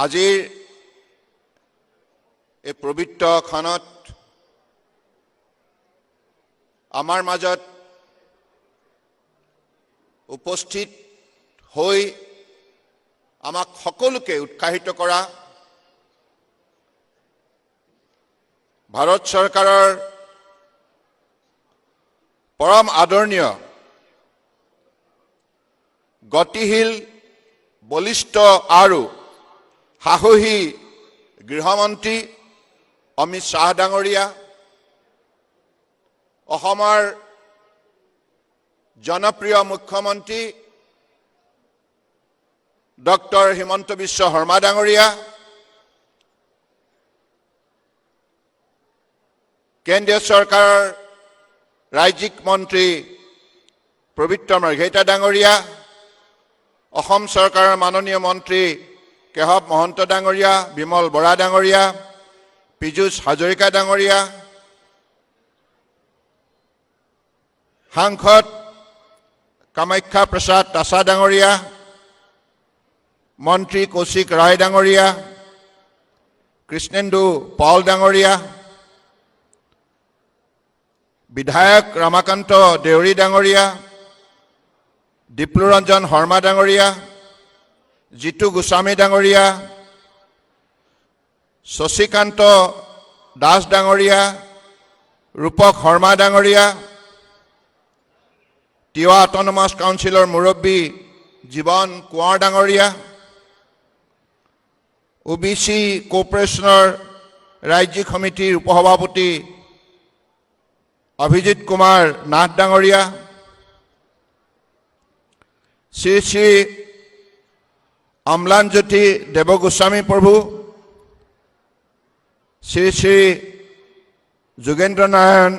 আজিৰ এই পবিত্ৰ ক্ষণত আমাৰ মাজত উপস্থিত হৈ আমাক সকলোকে উৎসাহিত কৰা ভাৰত চৰকাৰৰ পৰম আদৰণীয় গতিশীল বলিষ্ঠ আৰু সাহসী গৃহমন্ত্ৰী অমিত শ্বাহ ডাঙৰীয়া, অসমৰ জনপ্ৰিয় মুখ্যমন্ত্ৰী ডক্টৰ হিমন্ত বিশ্ব শৰ্মা ডাঙৰীয়া, কেন্দ্ৰীয় চৰকাৰৰ ৰাজ্যিক মন্ত্ৰী পবিত্ৰ মাৰ্ঘেৰিটা ডাঙৰীয়া, অসম চৰকাৰৰ মাননীয় মন্ত্ৰী কেশৱ মহন্ত ডাঙৰীয়া, বিমল বৰা ডাঙৰীয়া, পীযুষ হাজৰিকা ডাঙৰীয়া, সাংসদ কামাখ্যা প্ৰসাদ তাছা ডাঙৰীয়া, মন্ত্ৰী কৌশিক ৰায় ডাঙৰীয়া, কৃষ্ণেন্দু পাল ডাঙৰীয়া, বিধায়ক ৰামাকান্ত দেউৰী ডাঙৰীয়া, ডিপ্লুৰঞ্জন শৰ্মা ডাঙৰীয়া, জিতু গোস্বামী ডাঙৰীয়া, শশীকান্ত দাস ডাঙৰীয়া, ৰূপক শৰ্মা ডাঙৰীয়া, তিৱা অট'নমাছ কাউন্সিলৰ মুৰব্বী জীৱন কোঁৱৰ ডাঙৰীয়া, OBC কৰ্পৰেশ্যনৰ ৰাজ্যিক সমিতিৰ উপসভাপতি অভিজিত কুমাৰ নাথ ডাঙৰীয়া, শ্ৰী শ্ৰী অম্লানজ্যোতি দেৱগোস্বামী প্ৰভু, শ্ৰী শ্ৰী যোগেন্দ্ৰ নাৰায়ণ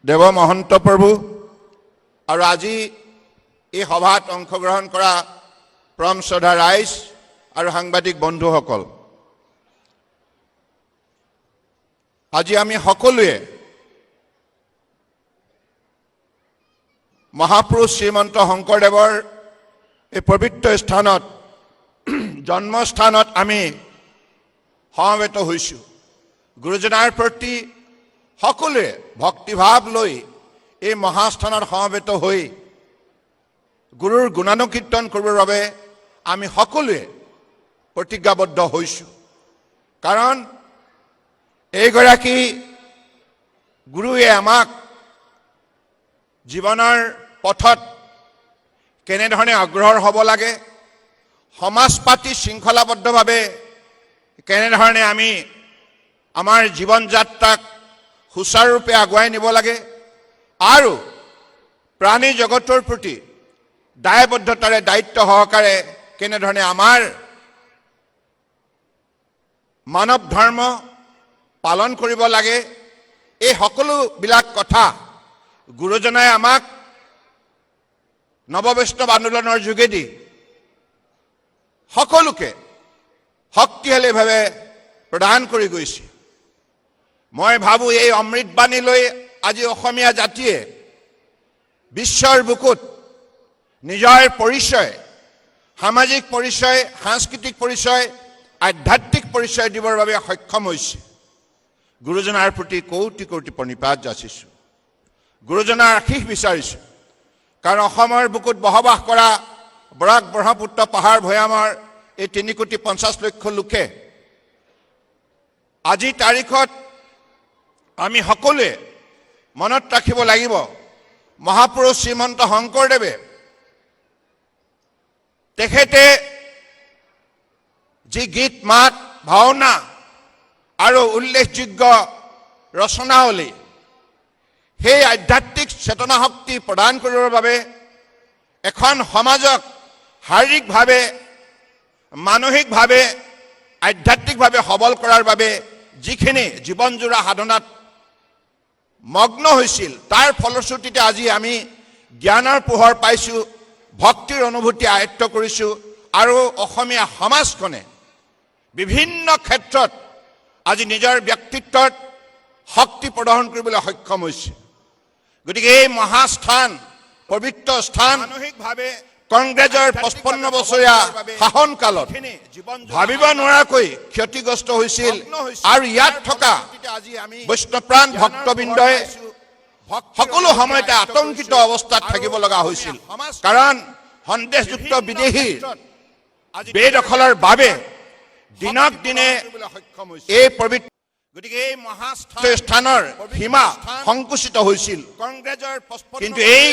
দেৱ মহন্ত প্ৰভু আৰু আজি এই সভাত অংশগ্ৰহণ কৰা পৰম শ্ৰদ্ধা ৰাইজ আৰু সাংবাদিক বন্ধুসকল, আজি আমি সকলোৱে মহাপুৰুষ শ্ৰীমন্ত শংকৰদেৱৰ এই পবিত্ৰ স্থানত জন্মস্থানত আমি সমবেত হৈছোঁ। গুৰুজনাৰ প্ৰতি সকলোৱে ভক্তিভাৱ লৈ এই মহাস্থানত সমবেত হৈ গুৰুৰ গুণানুকীৰ্তন কৰিবৰ বাবে আমি সকলোৱে প্ৰতিজ্ঞাবদ্ধ হৈছোঁ। কাৰণ এইগৰাকী গুৰুৱে আমাক জীৱনৰ পথত কেনেধৰণে অগ্ৰসৰ হ'ব লাগে, সমাজ পাতি শৃংখলাবদ্ধভাৱে কেনেধৰণে আমি আমাৰ জীৱন যাত্ৰাক সুচাৰুৰূপে আগুৱাই নিব লাগে আৰু প্ৰাণী জগতৰ প্ৰতি দায়বদ্ধতাৰে দায়িত্ব সহকাৰে কেনেধৰণে আমাৰ মানৱ ধৰ্ম পালন কৰিব লাগে, এই সকলোবিলাক কথা গুৰুজনাই আমাক নৱবৈষ্ণৱ আন্দোলনৰ যোগেদি সকলোকে শক্তিশালীভাৱে প্ৰদান কৰি গৈছে। মই ভাবোঁ এই অমৃতবাণী লৈ আজি অসমীয়া জাতিয়ে বিশ্বৰ বুকুত নিজৰ পৰিচয়, সামাজিক পৰিচয়, সাংস্কৃতিক পৰিচয়, আধ্যাত্মিক পৰিচয় দিবৰ বাবে সক্ষম হৈছে। গুৰুজনাৰ প্ৰতি কোটি কোটি প্ৰণিপাত যাচিছোঁ, গুৰুজনাৰ আশীষ বিচাৰিছোঁ। কাৰণ অসমৰ বুকুত বসবাস কৰা বৰাক ব্ৰহ্মপুত্ৰ পাহাৰ ভৈয়ামৰ এই 3,50,00,000 লোকে আজিৰ তাৰিখত আমি সকলোৱে মনত ৰাখিব লাগিব, মহাপুৰুষ শ্ৰীমন্ত শংকৰদেৱে তেখেতে যি গীত মাত ভাওনা আৰু উল্লেখযোগ্য ৰচনাৱলী, সেই আধ্যাত্মিক চেতনা শক্তি প্ৰদান কৰিবৰ বাবে এখন সমাজক শাৰীৰিকভাৱে, মানসিকভাৱে, আধ্যাত্মিকভাৱে সবল কৰাৰ বাবে যিখিনি জীৱনজোৰা সাধনাত মগ্ন হৈছিল, তাৰ ফলশ্ৰুতিতে আজি আমি জ্ঞানৰ পোহৰ পাইছোঁ, ভক্তিৰ অনুভূতি আয়ত্ত কৰিছোঁ আৰু অসমীয়া সমাজখনে বিভিন্ন ক্ষেত্ৰত আজি নিজৰ ব্যক্তিত্বত শক্তি প্ৰদৰ্শন কৰিবলৈ সক্ষম হৈছে। গতিকে এই মহাস্থান, পবিত্ৰ স্থান মানসিকভাৱে কংগ্ৰেছৰ 55 বছৰীয়া শাসনকালত ভাবিব নোৱাৰাকৈ ক্ষতিগ্ৰস্ত হৈছিল আৰু ইয়াত থকা বৈষ্ণৱপ্ৰাণ ভক্তবৃন্দই সকলো সময়তে আতংকিত অৱস্থাত থাকিব লগা হৈছিল কাৰণ সন্দেহযুক্ত বিদেশীৰ বেদখলৰ বাবে দিনক দিনে এই পবিত্ৰ গতিকে এই মহাস্থানৰ সীমা সংকুচিত হৈছিল কিন্তু এই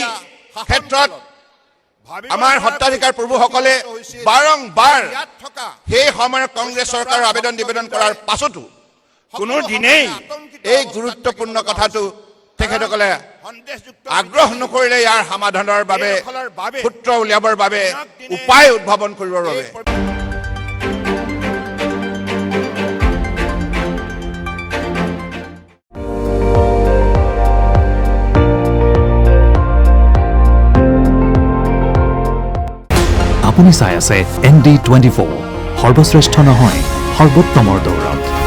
ক্ষেত্ৰত আমাৰ সত্ৰাধিকাৰ প্ৰভুসকলে বাৰংবাৰ সেই সময়ত কংগ্ৰেছ চৰকাৰৰ আবেদন নিবেদন কৰাৰ পাছতো কোনো দিনেই এই গুৰুত্বপূৰ্ণ কথাটো তেখেতসকলে আগ্ৰহ নকৰিলে ইয়াৰ সমাধানৰ বাবে সূত্ৰ উলিয়াবৰ বাবে উপায় উদ্ভাৱন কৰিবৰ বাবে আপুনি চাই আছে ND24 সৰ্বশ্ৰেষ্ঠ নহয় সৰ্বোত্তমৰ দৌৰত